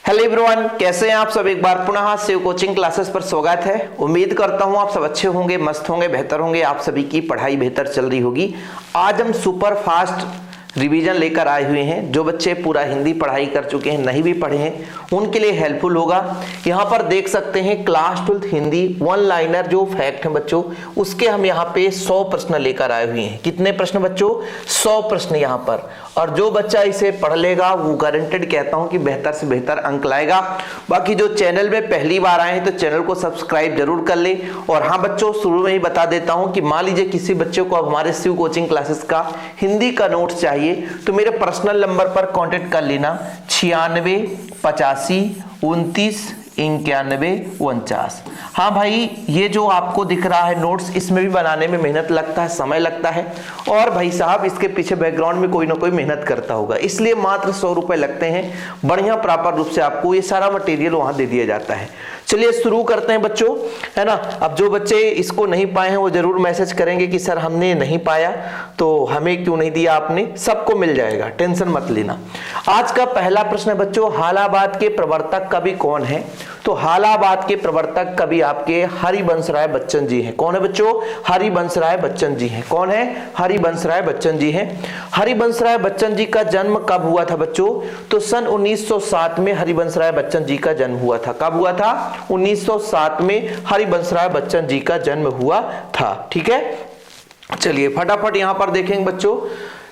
Hello everyone, कैसे हैं आप सब। एक बार पुनः शिव कोचिंग क्लासेस पर स्वागत है। उम्मीद करता हूं आप सब अच्छे होंगे, मस्त होंगे, बेहतर होंगे। आप सभी की पढ़ाई बेहतर चल रही होगी। आज हम सुपर फास्ट रिवीजन लेकर आए हुए हैं। जो बच्चे पूरा हिंदी पढ़ाई कर चुके हैं, नहीं भी पढ़े हैं, उनके लिए हेल्पफुल होगा। यहाँ पर देख सकते हैं क्लास 12 हिंदी वन लाइनर जो फैक्ट है बच्चों, उसके हम यहाँ पे 100 प्रश्न लेकर आए हुए हैं। कितने प्रश्न बच्चों? 100 प्रश्न यहाँ पर। और जो बच्चा इसे पढ़ लेगा वो गारंटेड कहता हूं कि बेहतर से बेहतर अंक लाएगा। बाकी जो चैनल में पहली बार आए हैं तो चैनल को सब्सक्राइब जरूर कर ले। और हाँ बच्चों, शुरू में ही बता देता हूं कि मान लीजिए किसी बच्चे को अब हमारे शिव कोचिंग क्लासेस का हिंदी का नोट्स चाहिए तो मेरे पर्सनल नंबर पर कांटेक्ट कर लेना 96 85 29 91 49। हाँ भाई, ये जो आपको दिख रहा है नोट्स, इसमें भी बनाने में मेहनत लगता है, समय लगता है। और भाई साहब, इसके पीछे बैकग्राउंड में कोई ना कोई मेहनत करता होगा, इसलिए मात्र 100 रुपए लगते हैं। बढ़िया प्रॉपर रूप से आपको ये सारा मटेरियल वहां दे दिया जाता है। चलिए शुरू करते हैं बच्चों, है ना। अब जो बच्चे इसको नहीं पाए हैं वो जरूर मैसेज करेंगे कि सर हमने नहीं पाया, तो हमें क्यों नहीं दिया आपने। सबको मिल जाएगा, टेंशन मत लेना। आज का पहला प्रश्न है बच्चों, हालाबाद के प्रवर्तक कवि कौन है? तो हालाबाद के प्रवर्तक कवि आपके हरिवंश राय बच्चन जी हैं। कौन है बच्चों? हरिवंश राय बच्चन जी हैं। कौन है? हरिवंश राय बच्चन जी हैं। हरिवंश राय बच्चन जी का जन्म कब हुआ था बच्चों? तो सन 1907 में हरिवंश राय बच्चन जी का जन्म हुआ था। कब हुआ था? 1907 में हरिवंश राय बच्चन जी का जन्म हुआ था। ठीक है, चलिए फटाफट यहां पर देखेंगे बच्चों,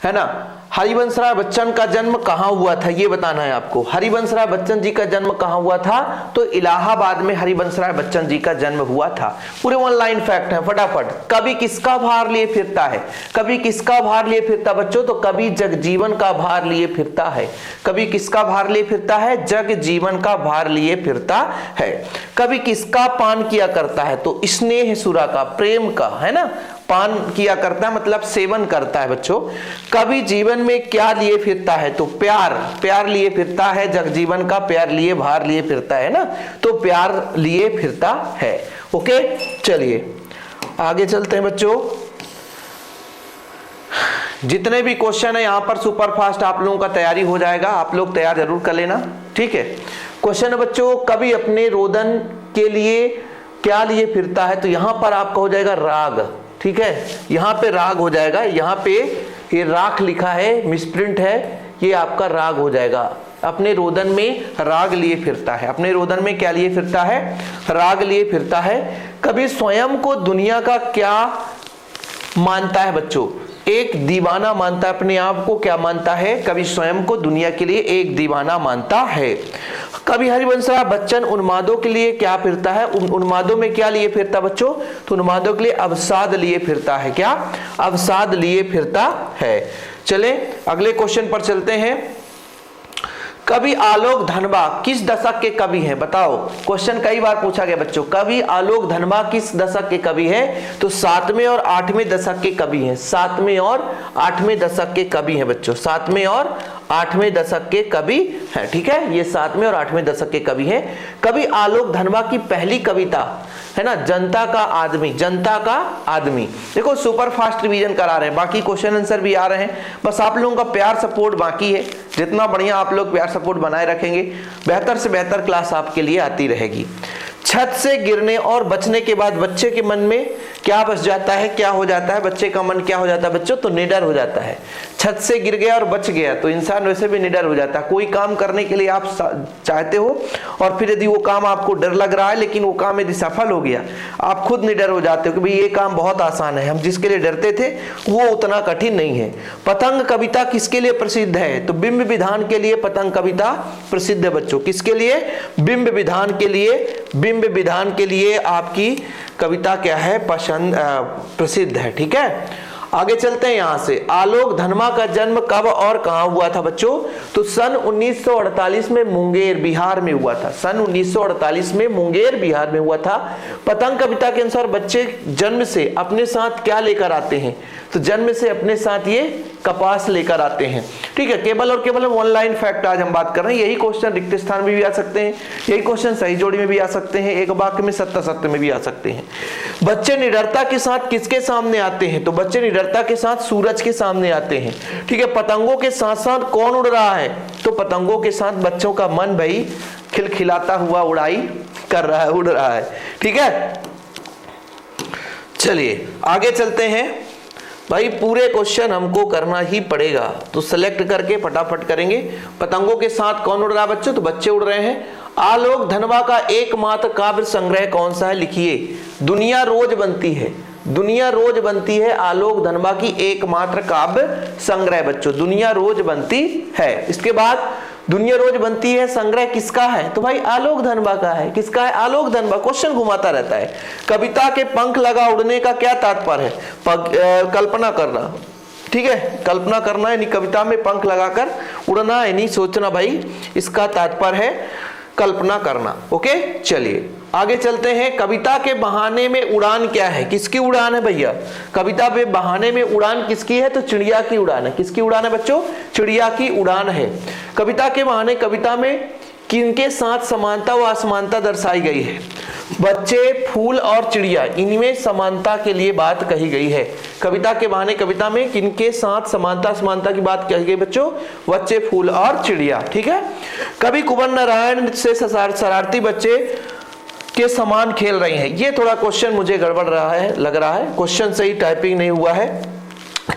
है ना। हरिवंश राय बच्चन का जन्म कहां हुआ था ये बताना है आपको। हरिवंश राय बच्चन जी का जन्म कहां हुआ था? तो इलाहाबाद में हरिवंश राय बच्चन जी का जन्म हुआ था। पूरे वन लाइन फैक्ट है फटाफट। कवि किसका भार लिए फिरता है? कवि किसका भार लिए फिरता बच्चों? तो कवि जगजीवन का भार लिए फिरता है। कवि किसका भार लिए फिरता है? जगजीवन का भार लिए फिरता है। कवि किसका पान किया करता है? तो स्नेह सुरा का, प्रेम का, है ना। पान किया करता है मतलब सेवन करता है बच्चों। कवि जीवन में क्या लिए फिरता है? तो प्यार, प्यार लिए फिरता है। जगजीवन का प्यार लिए, भार लिए फिरता है ना, तो प्यार लिए फिरता है। ओके, चलिए आगे चलते हैं बच्चों। जितने भी क्वेश्चन है यहां पर सुपर फास्ट आप लोगों का तैयारी हो जाएगा, आप लोग तैयार जरूर कर लेना। ठीक है, क्वेश्चन है बच्चों, कवि अपने रोदन के लिए क्या लिए फिरता है? तो यहां पर आपका हो जाएगा राग। ठीक है, यहां पे राग हो जाएगा। यहां पे ये राख लिखा है, मिसप्रिंट है, ये आपका राग हो जाएगा। अपने रोदन में राग लिए फिरता है। अपने रोदन में क्या लिए फिरता है? राग लिए फिरता है। कभी स्वयं को दुनिया का क्या मानता है बच्चों? एक दीवाना मानता है। अपने आप को क्या मानता है? कभी स्वयं को दुनिया के लिए एक दीवाना मानता है। कभी हरिवंश राय बच्चन उन्मादों के लिए क्या फिरता है? उन्मादों में क्या लिए फिरता बच्चों? तो उन्मादों के लिए अवसाद लिए फिरता है। क्या? अवसाद लिए फिरता है। चले अगले क्वेश्चन पर चलते हैं। कवि आलोक धनबा किस दशक के कवि हैं? बताओ, क्वेश्चन कई बार पूछा गया बच्चों। कवि आलोक धनबा किस दशक के कवि हैं? तो 7वें और 8वें दशक के कवि हैं। 7वें और 8वें दशक के कवि हैं बच्चों। 7वें और 8वें दशक के कवि हैं। ठीक है, ये 7वें और 8वें दशक के कवि हैं। कवि आलोक धनबा की पहली कविता है ना, जनता का आदमी। जनता का आदमी। देखो सुपर फास्ट रिवीजन करा रहे हैं, बाकी क्वेश्चन आंसर भी आ रहे हैं। बस आप लोगों का प्यार सपोर्ट बाकी है। जितना बढ़िया आप लोग प्यार सपोर्ट बनाए रखेंगे, बेहतर से बेहतर क्लास आपके लिए आती रहेगी। छत से गिरने और बचने के बाद बच्चे के मन में क्या बच जाता है? क्या हो जाता है? बच्चे का मन क्या हो जाता है बच्चों? तो निडर हो जाता है। छत से गिर गया और बच गया तो इंसान वैसे भी निडर हो जाता है। कोई काम करने के लिए आप चाहते हो और फिर यदि वो काम आपको डर लग रहा है, लेकिन वो काम यदि सफल हो गया, आप खुद निडर हो जाते हो कि भाई ये काम बहुत आसान है, हम जिसके लिए डरते थे वो उतना कठिन नहीं है। पतंग कविता किसके लिए प्रसिद्ध है? तो बिंब विधान के लिए पतंग कविता प्रसिद्ध है बच्चों। किसके लिए? बिंब विधान के लिए। बिंब विधान के लिए आपकी कविता क्या है? प्रसिद्ध है। ठीक है, आगे चलते हैं यहां से। आलोक धनबा का जन्म कब और कहां हुआ था बच्चों? तो सन 1948 में मुंगेर बिहार में हुआ था। सन 1948 में मुंगेर बिहार में हुआ था। पतंग कविता के अनुसार बच्चे जन्म से अपने साथ क्या लेकर आते हैं? तो जन्म से अपने साथ ये कपास लेकर आते हैं। ठीक है, केवल और केवल वन लाइन फैक्ट आज हम बात कर रहे हैं। यही क्वेश्चन रिक्त स्थान में भी आ सकते हैं, यही क्वेश्चन सही जोड़ी में भी आ सकते हैं, एक वाक्य में सत्य सत्य में भी आ सकते हैं। बच्चे निडरता के साथ किसके सामने आते हैं? तो बच्चे निडरता के साथ सूरज के सामने आते हैं। ठीक है, पतंगों के साथ साथ कौन उड़ रहा है? तो पतंगों के साथ बच्चों का मन भाई खिलखिलाता हुआ उड़ाई कर रहा है, उड़ रहा है। ठीक है, चलिए आगे चलते हैं। भाई पूरे क्वेश्चन हमको करना ही पड़ेगा, तो सेलेक्ट करके फटाफट करेंगे। पतंगों के साथ कौन उड़ रहा है बच्चों? तो बच्चे उड़ रहे हैं। आलोक धनवा का एकमात्र काव्य संग्रह कौन सा है? लिखिए। दुनिया रोज बनती है, दुनिया रोज बनती है आलोक धनवा की एकमात्र काव्य संग्रह बच्चों, दुनिया रोज बनती है। इसके बाद दुनिया रोज बनती है संग्रह किसका है? तो भाई आलोक धनवा का है। किसका है? आलोक धनवा। क्वेश्चन घुमाता रहता है। कविता के पंख लगा उड़ने का क्या तात्पर्य है? कल्पना करना। ठीक है, कल्पना करना है, नहीं कविता में पंख लगाकर उड़ना है, नहीं सोचना भाई, इसका तात्पर्य है कल्पना करना। ओके, चलिए आगे चलते हैं। कविता के बहाने में उड़ान क्या है? किसकी उड़ान है भैया? कविता पे बहाने में उड़ान किसकी है? तो चिड़िया की उड़ान है। किसकी उड़ान है बच्चों? चिड़िया की उड़ान है। कविता के बहाने कविता में किनके साथ समानता व असमानता दर्शाई गई है? बच्चे, फूल और चिड़िया, इनमें समानता के लिए बात कही गई है। कविता के बहाने कविता में किनके साथ समानता असमानता की बात कही गई बच्चों? बच्चे, फूल और चिड़िया। ठीक है, कवि कुंवर नारायण से शरारती बच्चे के समान खेल रही हैं। ये थोड़ा क्वेश्चन मुझे गड़बड़ रहा है, लग रहा है क्वेश्चन सही टाइपिंग नहीं हुआ है।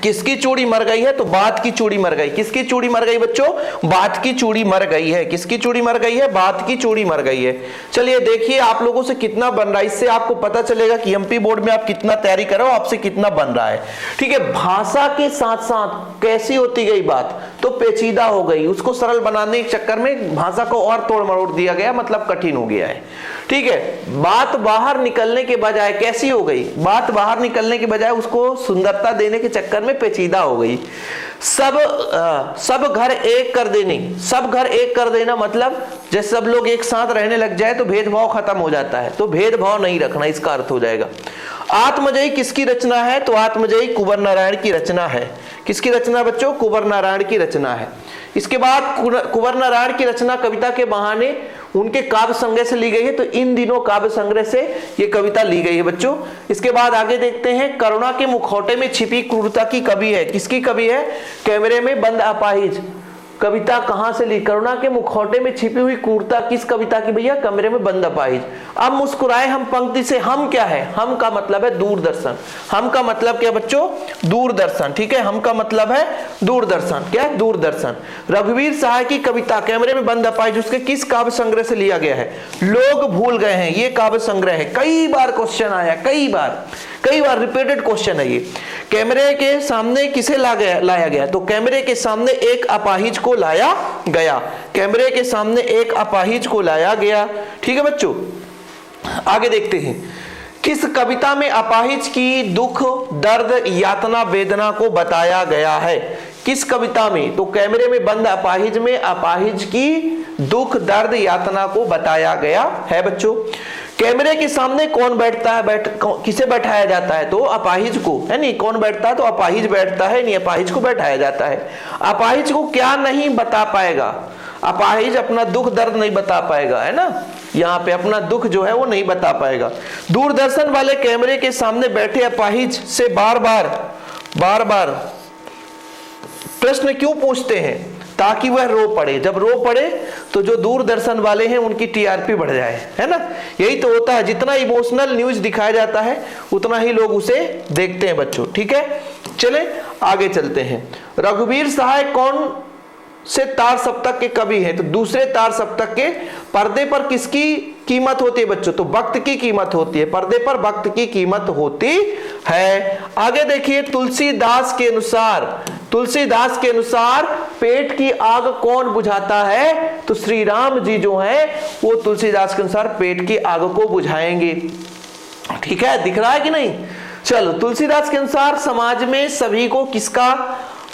किसकी चूड़ी मर गई है? तो बात की चूड़ी मर गई। किसकी चूड़ी मर गई बच्चों? बात की चूड़ी मर गई है। किसकी चूड़ी मर गई है? बात की चूड़ी मर गई है। चलिए देखिए आप लोगों से कितना बन रहा है, इससे आपको पता चलेगा कि एमपी बोर्ड में आप कितना तैयारी करो, आपसे कितना बन रहा है। ठीक है, भाषा के साथ साथ कैसी होती गई बात? तो पेचीदा हो गई। उसको सरल बनाने के चक्कर में भाषा को और तोड़ मरोड़ दिया गया, मतलब कठिन हो गया है। ठीक है, बात बाहर निकलने के बजाय कैसी हो गई? बात बाहर निकलने के बजाय उसको सुंदरता देने के चक्कर में पेचीदा हो गई। सब घर एक कर देने, सब घर एक कर देना मतलब जैसे सब लोग एक साथ रहने लग जाए तो भेदभाव खत्म हो जाता है, तो भेदभाव नहीं रखना, इसका अर्थ हो जाएगा। आत्मजयी किसकी रचना है? तो आत्मजयी कुंवर नारायण की रचना है। किसकी रचना बच्चों? कुंवर नारायण की रचना है। इसके बाद कुंवर नारायण की रचना कविता के बहाने उनके काव्य संग्रह से ली गई है, तो इन दिनों काव्य संग्रह से ये कविता ली गई है बच्चों। इसके बाद आगे देखते हैं, करुणा के मुखौटे में छिपी क्रूरता की कवि है। किसकी कवि है? कैमरे में बंद अपाहिज। कविता कहां से ली? करुणा के मुखौटे में छिपी हुई क्रूरता किस कविता की भैया? कैमरे में बंद अपाहिज। अब मुस्कुराए हम पंक्ति से, हम क्या है? हम का मतलब है दूरदर्शन। हम का मतलब क्या बच्चों? दूरदर्शन। ठीक है, हम का मतलब है दूरदर्शन। क्या? दूरदर्शन। रघुवीर सहाय की कविता कैमरे में बंद अपाहिज उसके किस काव्य संग्रह से लिया गया है? लोग भूल गए हैं, ये काव्य संग्रह है। कई बार क्वेश्चन आया, कई बार रिपीटेड क्वेश्चन है ये। कैमरे के सामने किसे लाया गया? तो कैमरे के सामने एक अपाहिज को लाया गया। कैमरे के सामने एक अपाहिज को लाया गया। ठीक है बच्चों, आगे देखते हैं। किस कविता में अपाहिज की दुख, दर्द, यातना, वेदना को बताया गया है? किस कविता में? तो कैमरे में बंद अपाहिज में अपाहिज की दुख, दर्द, यातना को बताया गया है बच्चों। कैमरे के सामने कौन बैठता है? किसे बैठाया जाता है? तो अपाहिज को, है नहीं? कौन बैठता है? तो अपाहिज बैठता है, नहीं अपाहिज को बैठाया जाता है। अपाहिज को क्या नहीं बता पाएगा? अपाहिज अपना दुख दर्द नहीं बता पाएगा, है ना? यहाँ पे अपना दुख जो है वो नहीं बता पाएगा। दूरदर्शन वाले कैमरे के सामने बैठे अपाहिज से बार बार प्रश्न क्यों पूछते हैं? ताकि वह रो पड़े। जब रो पड़े तो जो दूरदर्शन वाले हैं उनकी टीआरपी बढ़ जाए, है ना? यही तो होता है, जितना इमोशनल न्यूज दिखाया जाता है उतना ही लोग उसे देखते हैं बच्चों। ठीक है, चले आगे चलते हैं। रघुवीर सहाय कौन से तार सप्तक के कवि हैं? तो दूसरे तार सप्तक के। पर्दे पर किसकी कीमत होती है बच्चों? तो वक्त की कीमत होती है। पर्दे पर वक्त की कीमत होती है। आगे देखिए, तुलसीदास के अनुसार पेट की आग कौन बुझाता है? तो श्री राम जी जो है वो तुलसीदास के अनुसार पेट की आग को बुझाएंगे। ठीक है, दिख रहा है कि नहीं? चलो, तुलसीदास के अनुसार समाज में सभी को किसका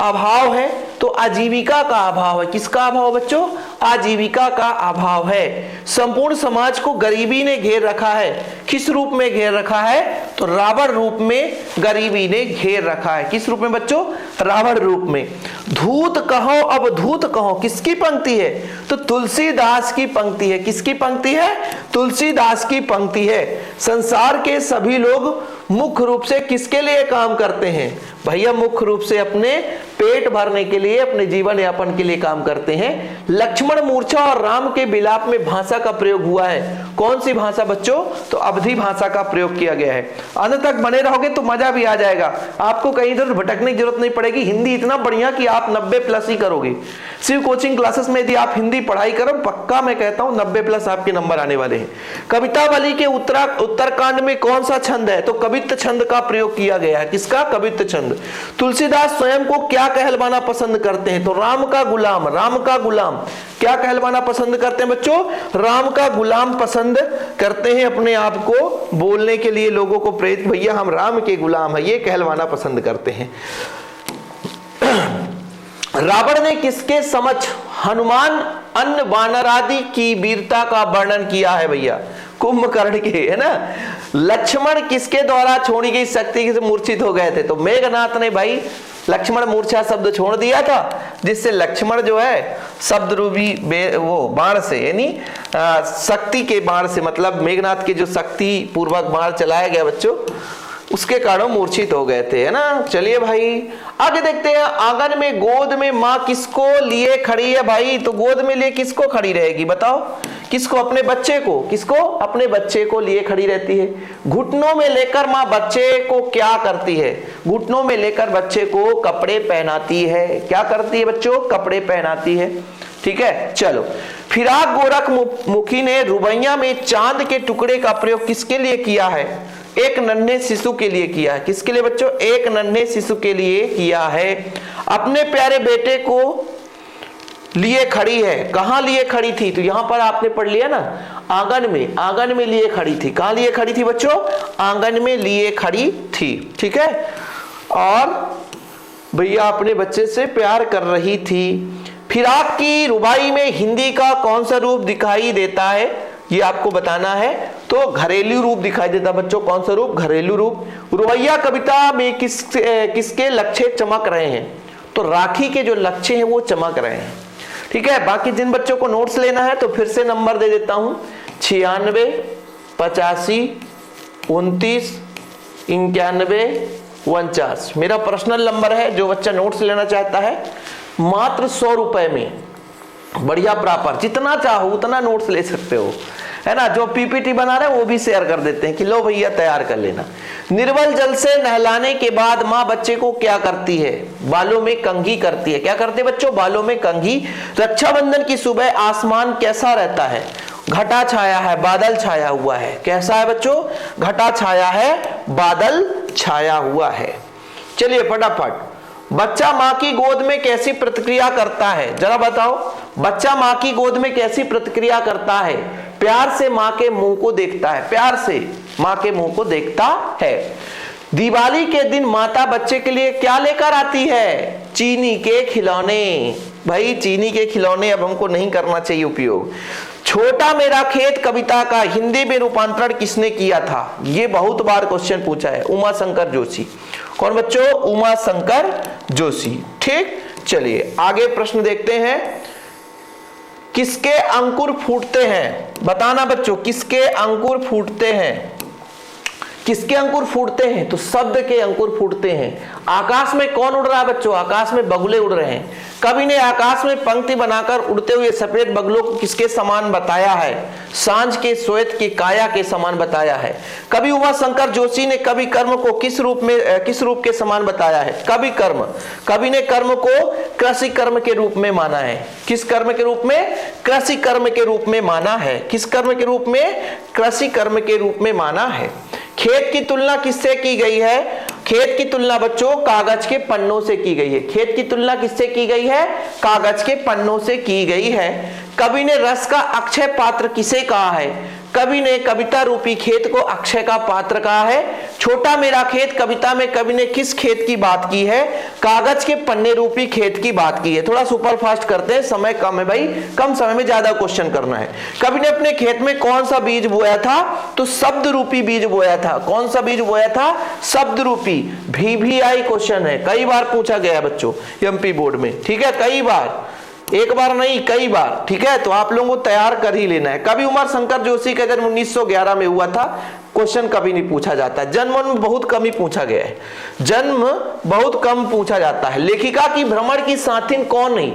अभाव है? तो आजीविका का अभाव है। किसका अभाव बच्चों? आजीविका का अभाव है। संपूर्ण समाज को गरीबी ने घेर रखा है। किस रूप में घेर रखा है? तो रावण रूप में गरीबी ने घेर रखा है। किस रूप में बच्चों? रावण रूप में। धूत कहो अब धूत कहो किसकी पंक्ति है? तो तुलसीदास की पंक्ति है। किसकी पंक्ति है? तुलसीदास की पंक्ति है। संसार के सभी लोग मुख्य रूप से किसके लिए काम करते हैं? भैया मुख्य रूप से अपने पेट भरने के लिए, अपने जीवन यापन के लिए काम करते हैं। लक्ष्मण मूर्छा और राम के विलाप में भाषा का प्रयोग हुआ है। कौन सी भाषा बच्चों? तो अवधी भाषा का प्रयोग किया गया है। अंत तक बने रहोगे तो मजा भी आ जाएगा, आपको कहीं इधर भटकने की जरूरत नहीं पड़ेगी। हिंदी इतना बढ़िया कि आप 90+ ही करोगे। शिव कोचिंग क्लासेस में यदि आप हिंदी पढ़ाई करो, पक्का मैं कहता हूं 90+ आपके नंबर आने वाले हैं। कवितावली के उत्तरकांड में कौन सा छंद है? तो कवित्त छंद का प्रयोग किया गया है। किसका? कवित्त छंद। तुलसीदास स्वयं को क्या कहलवाना पसंद करते हैं? तो राम का गुलाम। राम का गुलाम क्या कहलवाना पसंद करते हैं बच्चों? राम का गुलाम पसंद करते हैं, अपने आप को बोलने के लिए लोगों को प्रेरित, भैया हम राम के गुलाम है, ये कहलवाना पसंद करते हैं। रावण ने किसके समक्ष हनुमान अन्य वानर आदि की वीरता का वर्णन किया है? भैया कुंभकर्ण के, है ना। लक्ष्मण किसके द्वारा छोड़ी गई शक्ति से मूर्छित हो गए थे? तो मेघनाथ ने भाई लक्ष्मण मूर्छा शब्द छोड़ दिया था, जिससे लक्ष्मण जो है शब्द रूपी वो बाण से, यानी शक्ति के बाण से, मतलब मेघनाथ के जो शक्ति पूर्वक बाण चलाया गया बच्चों, उसके कारण मूर्छित हो गए थे, है ना। चलिए भाई आगे देखते हैं। आंगन में गोद में माँ किसको लिए खड़ी है? भाई तो गोद में लिए किसको खड़ी रहेगी बताओ? किसको? अपने बच्चे को। किसको? अपने बच्चे को लिए खड़ी रहती है। घुटनों में लेकर माँ बच्चे को क्या करती है? घुटनों में लेकर बच्चे को कपड़े पहनाती है। क्या करती है बच्चों? कपड़े पहनाती है। ठीक है, चलो। फिराक गोरख मुखी ने रुबैया में चांद के टुकड़े का प्रयोग किसके लिए किया है? एक नन्हे शिशु के लिए किया है। किसके लिए बच्चों? एक नन्हे शिशु के लिए किया है। अपने प्यारे बेटे को लिए खड़ी है। कहां लिए खड़ी थी? तो यहां पर आपने पढ़ लिया ना, आंगन में। आंगन में लिए खड़ी थी। कहां लिए खड़ी थी बच्चों? आंगन में लिए खड़ी थी। ठीक है, और भैया अपने बच्चे से प्यार कर रही थी। फिराक की रुबाई में हिंदी का कौन सा रूप दिखाई देता है? ये आपको बताना है। तो घरेलू रूप दिखाई देता बच्चों। कौन सा रूप? घरेलू रूप। रुबैया कविता में किसके लक्ष्य चमक रहे हैं? तो राखी के जो लक्ष्य हैं वो चमक रहे हैं। ठीक है, बाकी जिन बच्चों को नोट्स लेना है तो फिर से नंबर दे देता हूं, 96 85 29 91 49 मेरा पर्सनल नंबर है। जो बच्चा नोट्स लेना चाहता है मात्र 100 रुपए में बढ़िया प्रॉपर, जितना चाहो उतना नोट्स ले सकते हो, है ना। जो पीपीटी बना रहे हैं वो भी शेयर कर देते हैं कि लो भैया तैयार कर लेना। निर्मल जल से नहलाने के बाद माँ बच्चे को क्या करती है? बालों में कंघी करती है। क्या करते हैं बच्चों? बालों में कंघी। रक्षाबंधन की सुबह आसमान कैसा रहता है? घटा छाया है, बादल छाया हुआ है। कैसा है बच्चों? घटा छाया है, बादल छाया हुआ है। चलिए फटाफट, बच्चा माँ की गोद में कैसी प्रतिक्रिया करता है? जरा बताओ, बच्चा माँ की गोद में कैसी प्रतिक्रिया करता है? प्यार से माँ के मुंह को देखता है। प्यार से माँ के मुंह को देखता है। दिवाली के दिन माता बच्चे के लिए क्या लेकर आती है? चीनी के खिलौने। भाई चीनी के खिलौने अब हमको नहीं करना चाहिए उपयोग। छोटा मेरा खेत कविता का हिंदी में रूपांतरण किसने किया था? ये बहुत बार क्वेश्चन पूछा है। उमा शंकर जोशी। कौन बच्चों? उमा शंकर जोशी। ठीक, चलिए आगे प्रश्न देखते हैं। किसके अंकुर फूटते हैं? बताना बच्चों, किसके अंकुर फूटते हैं? किसके अंकुर फूटते हैं? तो शब्द के अंकुर फूटते हैं। आकाश में कौन उड़ रहा है बच्चों? आकाश में बगुले उड़ रहे हैं। कवि ने आकाश में पंक्ति बनाकर उड़ते हुए सफेद बगलों को किसके समान बताया है? सांझ के श्वेत की काया के समान बताया है। कवि उमा शंकर जोशी ने कवि कर्म को किस रूप के समान बताया है? कवि कर्म। कवि ने कर्म को कृषि कर्म के रूप में माना है। किस कर्म के रूप में? कृषि कर्म के रूप में माना है। किस कर्म के रूप में? कृषि कर्म के रूप में माना है। खेत की तुलना किससे की गई है? खेत की तुलना बच्चों कागज के पन्नों से की गई है। खेत की तुलना किससे की गई है? कागज के पन्नों से की गई है। कवि ने रस का अक्षय पात्र किसे कहा है? कवि ने कविता रूपी खेत को अक्षय का पात्र कहा है। छोटा मेरा खेत कविता में कवि ने किस खेत की बात की है? कागज के पन्ने रूपी खेत की बात की है। थोड़ा सुपर फास्ट करते हैं, समय कम है भाई, कम समय में ज्यादा क्वेश्चन करना है। कवि ने अपने खेत में कौन सा बीज बोया था? तो शब्द रूपी बीज बोया था। कौन सा बीज बोया था? शब्द रूपी। VVI क्वेश्चन है, कई बार पूछा गया है बच्चों एमपी बोर्ड में। ठीक है, कई बार, एक बार नहीं कई बार। ठीक है, तो आप लोगों को तैयार कर ही लेना है। कवि उमा शंकर जोशी का जन्म 1911 में हुआ था। क्वेश्चन कभी नहीं पूछा जाता। जन्म में बहुत कम ही पूछा गया है, जन्म बहुत कम पूछा जाता है। लेखिका की भ्रमण की साथिन कौन नहीं,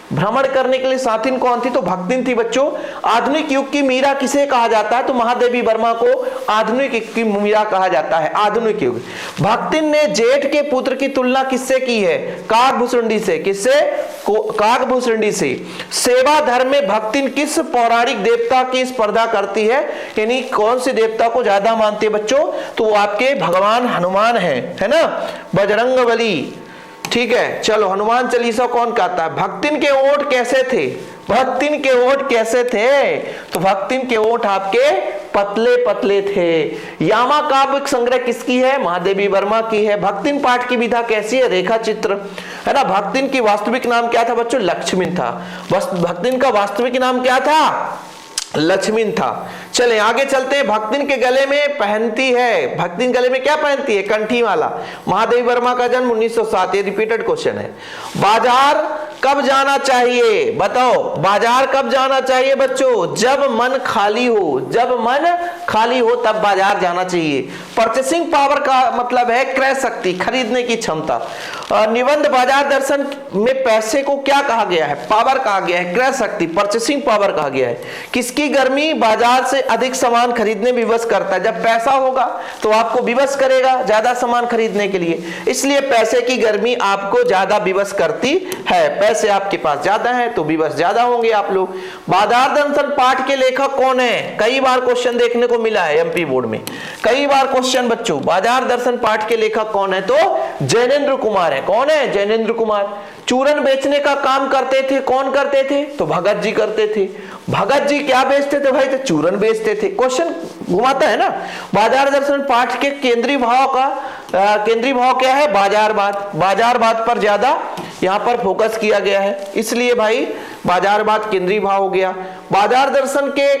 भ्रमण करने के लिए साथिन कौन थी, तो भक्तिन थी बच्चों। आधुनिक युग की मीरा किसे कहा जाता है, तो महादेवी वर्मा को आधुनिक युग की मीरा कहा जाता है, आधुनिक युग। भक्तिन ने जेठ के पुत्र की तुलना किससे की है, काकभूषुंडी से। किससे, काकभूषुंडी से। सेवा धर्म में भक्तिन किस पौराणिक देवता की स्पर्धा करती है, यानी कौन से देवता को ज्यादा मानती है बच्चों, तो वो आपके भगवान हनुमान है ना, बजरंगबली। ठीक है, चलो हनुमान चालीसा कौन गाता है। भक्तिन के ओठ कैसे थे, भक्तिन के ओठ कैसे थे, तो भक्तिन के ओठ आपके पतले पतले थे। यामा काव्य संग्रह किसकी है, महादेवी वर्मा की है। भक्तिन पाठ की विधा कैसी है, रेखा चित्र है ना। भक्तिन की वास्तविक नाम क्या था बच्चों, लक्ष्मण था। भक्तिन का वास्तविक नाम क्या था, लक्ष्मण था। चले आगे चलते हैं। भक्तिन के गले में पहनती है, भक्तिन गले में क्या पहनती है, कंठी माला। महादेवी वर्मा का जन्म 1907, ये रिपीटेड क्वेश्चन है। बाजार कब जाना चाहिए, बताओ बाजार कब जाना चाहिए बच्चों, जब मन खाली हो, जब मन खाली हो तब बाजार जाना चाहिए। परचेसिंग पावर का मतलब है क्रय शक्ति, खरीदने की क्षमता। निबंध बाजार दर्शन में पैसे को क्या कहा गया है, पावर कहा गया है, क्रय शक्ति, परचेसिंग पावर कहा गया है। किसकी गर्मी बाजार से अधिक सामान खरीदने विवश करता है, जब पैसा होगा तो आपको विवश करेगा ज्यादा सामान खरीदने के लिए, इसलिए पैसे की गर्मी आपको ज्यादा विवश करती है। पैसे आपके पास ज्यादा है तो विवश ज्यादा होंगे आप लोग। बाजार दर्शन पाठ के लेखक कौन है, कई बार क्वेश्चन देखने को मिला है एमपी बोर्ड में, कई बार क्वेश्चन बच्चों। बाजार दर्शन पाठ के लेखक कौन है, तो जैनेन्द्र कुमार है। कौन है, जैनेन्द्र कुमार। चूरन बेचने का काम करते थे, कौन करते थे, तो भगत जी करते थे। भगत जी क्या बेचते थे भाई, तो चूरन बेचते थे। क्वेश्चन घुमाता है ना। बाजार दर्शन पाठ के केंद्रीय भाव का केंद्रीय भाव क्या है, बाजारवाद। बाजारवाद पर ज्यादा यहाँ पर फोकस किया गया है, इसलिए भाई बाजारवाद केंद्रीय भाव हो गया। बाजार दर्शन के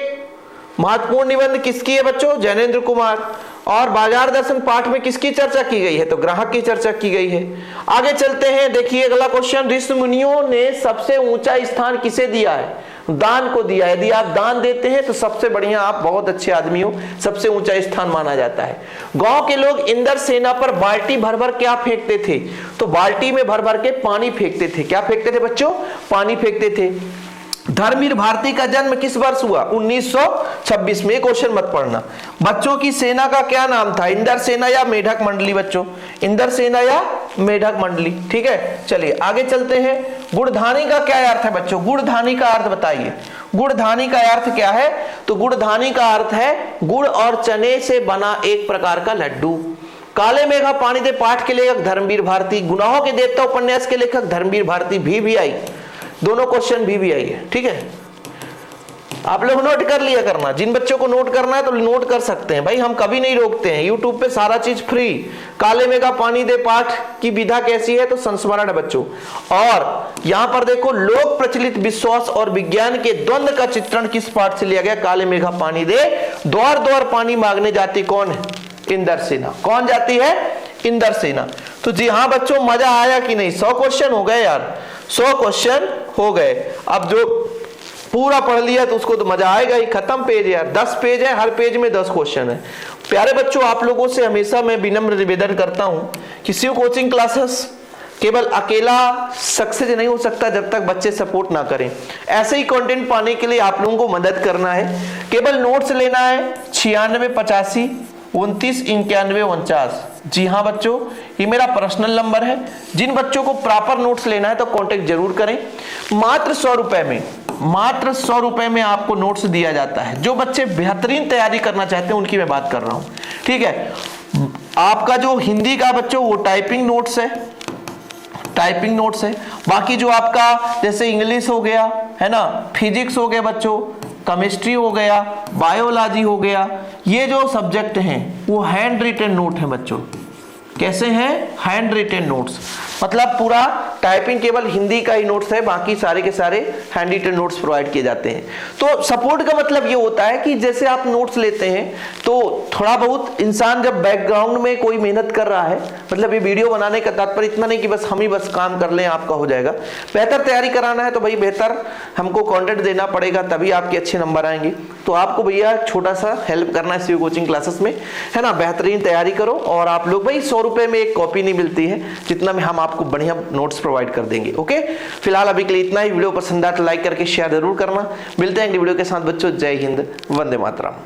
महत्वपूर्ण निबंध किसकी है बच्चों, जैनेन्द्र कुमार। और बाजार दर्शन पाठ में किसकी चर्चा की गई है, तो ग्राहक की चर्चा की गई है। आगे चलते हैं, देखिए अगला क्वेश्चन। ऋषि मुनियों ने सबसे ऊंचा स्थान किसे दिया है, दान को दिया। यदि आप दान देते हैं तो सबसे बढ़िया, आप बहुत अच्छे आदमी हो, सबसे ऊंचा स्थान माना जाता है। गांव के लोग इंद्र सेना पर बाल्टी भर भर क्या फेंकते थे, तो बाल्टी में भर भर के पानी फेंकते थे। क्या फेंकते थे बच्चों, पानी फेंकते थे। धर्मवीर भारती का जन्म किस वर्ष हुआ, 1926 में। क्वेश्चन मत पढ़ना। बच्चों की सेना का क्या नाम था, इंद्र सेना या मेढक मंडली बच्चों, इंद्र सेना या मेढक मंडली। ठीक है, चलिए आगे चलते हैं। गुड़धानी का क्या अर्थ है बच्चों, गुड़धानी का अर्थ बताइए। गुड़धानी का अर्थ क्या है, तो गुड़धानी का अर्थ है गुड़ और चने से बना एक प्रकार का लड्डू। काले मेघा पानी दे पाठ के लेखक धर्मवीर भारती। गुनाहों के देवता उपन्यास के लेखक धर्मवीर भारती। भी आई, दोनों क्वेश्चन भी आई है। ठीक है, आप लोग नोट कर लिया करना, जिन बच्चों को नोट करना है तो नोट कर सकते हैं भाई, हम कभी नहीं रोकते हैं, यूट्यूब पे सारा चीज फ्री। काले में का पानी दे पाठ की विधा कैसी है, तो संस्मरण है बच्चों। और यहां पर देखो, लोक प्रचलित विश्वास और विज्ञान के द्वंद्व का चित्रण किस पाठ से लिया गया, काले मेघा पानी दे। द्वार द्वार पानी मांगने जाती कौन है, इंद्र सेना। कौन जाती है, इंद्र सेना। तो जी हाँ बच्चों, मजा आया कि नहीं, 100 क्वेश्चन हो गए यार, 100 क्वेश्चन हो गए। अब जो पूरा पढ़ लिया तो उसको तो मजा आएगा ही। खत्म पेज यार, 10 पेज है, हर पेज में 10 क्वेश्चन है। प्यारे बच्चों, आप लोगों से हमेशा मैं विनम्र निवेदन करता हूं कि शिव कोचिंग क्लासेस केवल अकेला सक्सेस नहीं हो सकता जब तक बच्चे सपोर्ट ना करें। ऐसे ही कंटेंट पाने के लिए आप लोगों को मदद करना है। केवल नोट्स लेना है 9685 29 91 49। जी हाँ बच्चों, ये मेरा पर्सनल नंबर है। जिन बच्चों को प्रॉपर नोट्स लेना है तो कांटेक्ट जरूर करें। मात्र 100 रुपए में, मात्र 100 रुपए में आपको नोट्स दिया जाता है। जो बच्चे बेहतरीन तैयारी करना चाहते हैं उनकी मैं बात कर रहा हूं। ठीक है, आपका जो हिंदी का बच्चों वो टाइपिंग नोट्स है, टाइपिंग नोट्स है। बाकी जो आपका जैसे इंग्लिश हो गया है ना, फिजिक्स हो गया बच्चों, केमिस्ट्री हो गया, बायोलॉजी हो गया, ये जो सब्जेक्ट हैं वो हैंड रिटन नोट है बच्चों। कैसे हैं, हैंड रिटन नोट्स, मतलब पूरा टाइपिंग केवल हिंदी का ही नोट्स है, बाकी सारे के सारे हैंड रिटन नोट्स प्रोवाइड किए जाते हैं। तो सपोर्ट का मतलब ये होता है कि जैसे आप नोट्स लेते हैं तो थोड़ा बहुत इंसान जब बैकग्राउंड में कोई मेहनत कर रहा है, मतलब ये वीडियो बनाने का तात्पर्य इतना नहीं कि बस हम ही बस काम कर लें आपका हो जाएगा। बेहतर तैयारी कराना है तो भाई बेहतर हमको कंटेंट देना पड़ेगा, तभी आपके अच्छे नंबर आएंगे। तो आपको भैया छोटा सा हेल्प करना है सीयू कोचिंग क्लासेस में, है ना। बेहतरीन तैयारी करो और आप लोग भाई 100 रुपए में एक कॉपी नहीं मिलती है, जितना में हम आपको बढ़िया नोट्स प्रोवाइड कर देंगे। ओके, फिलहाल अभी के लिए इतना ही। वीडियो पसंद आया तो लाइक करके शेयर जरूर करना। मिलते हैं अगली वीडियो के साथ बच्चों। जय हिंद, वंदे मातरम।